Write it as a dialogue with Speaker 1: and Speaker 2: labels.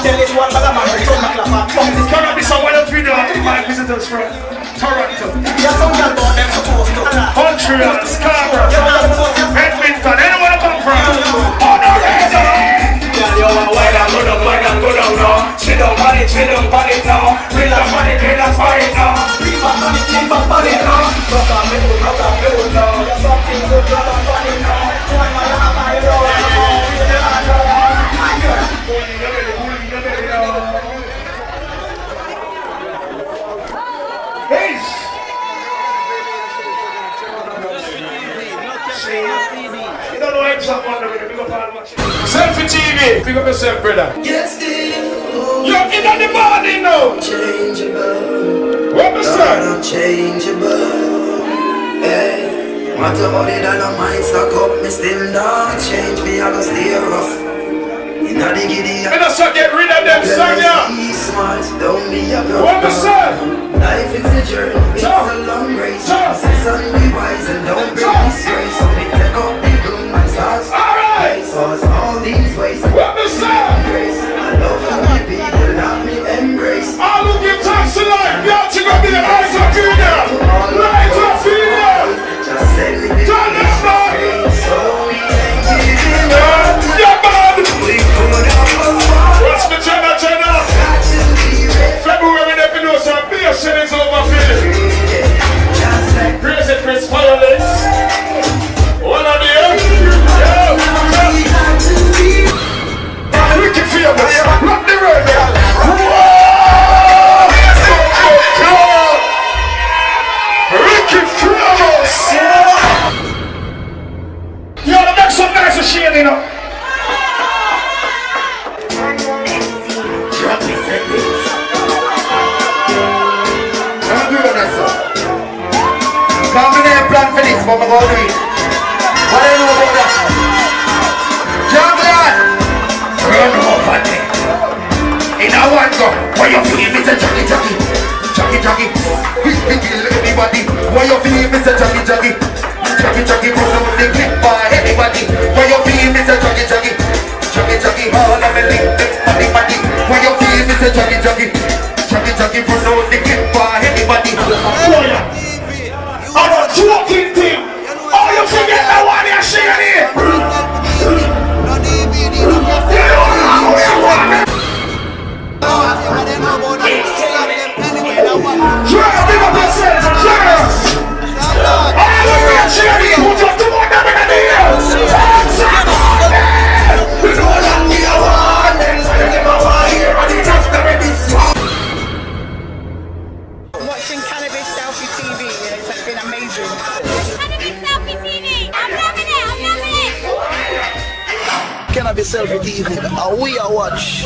Speaker 1: tell this one bag of man, return my clap.
Speaker 2: Turn up this one of video my visitors from Toronto.
Speaker 1: Yeah, some girl about them supposed to.
Speaker 2: Montreal, Scarborough, Edmonton, anyone come from? Oh no,
Speaker 1: Girl, you want wine and go down now. Sit down on it now. Relax on it now. Leave up on it now. Rock on me now. There's something good, rock on it now. Wine my lap, I know.
Speaker 2: Hey! You don't know exactly what they're doing. Selfie TV. Pick up yourself, brother.
Speaker 1: Yes, still.
Speaker 2: You're in the morning now.
Speaker 1: Changeable.
Speaker 2: What was that?
Speaker 1: Unchangeable. Hey. Matter how they done mind stuck up, me still not change me. I go stay rough. Inna the giddy.
Speaker 2: And also get rid of them, Sonia.
Speaker 1: Be smart, don't be a girl.
Speaker 2: What was that?
Speaker 1: Life is a journey, it's a long race. Son, be wise and don't break disgrace. So we take up the room and start.
Speaker 2: Alright.
Speaker 1: Cause all these ways.
Speaker 2: What was that?
Speaker 1: I love how the people that me embrace.
Speaker 2: All who give thanks to life, you have to go be the eyes of female. Light of female.
Speaker 1: Just send me the
Speaker 2: Turn this on.
Speaker 1: so we ain't giving up.
Speaker 2: Yeah, man.
Speaker 1: We put up a fight.
Speaker 2: What's the channel?
Speaker 1: Got to be ready.
Speaker 2: February, never know, so be a shillings over for
Speaker 1: Just like
Speaker 2: Crazy Chris Violence. One of the
Speaker 1: we got to be.
Speaker 2: Ricky Famous. Rock the road, man. Ricky Famous. You ought to make some nice and shit, you know.
Speaker 1: Drop me seconds.
Speaker 3: I'm doing that, sir. Come in there, plan for this, but I'm going to do it. What do you know about that? Jungle! Run over there. In a one go, why you feel Mr. Jackie? Quick, everybody. Why you feel Mr. Jackie? Put on the clip by anybody. Why you feel Mr. Jackie? All of the link, money. Why you feel Mr. Jackie? Put on the clip by anybody.
Speaker 2: I'm a joking thing. Oh, you forget that one you're sharing it. Yeah, big up yourself. Yeah. All the way you're sharing it. Put your two on them in the ear. You know that we are one. Then I give a one here and it's after me.
Speaker 4: Watching Cannabis Selfie TV, it's been amazing.
Speaker 5: Cannabis Selfie TV! I'm loving it!
Speaker 1: Cannabis Selfie TV. We are watch.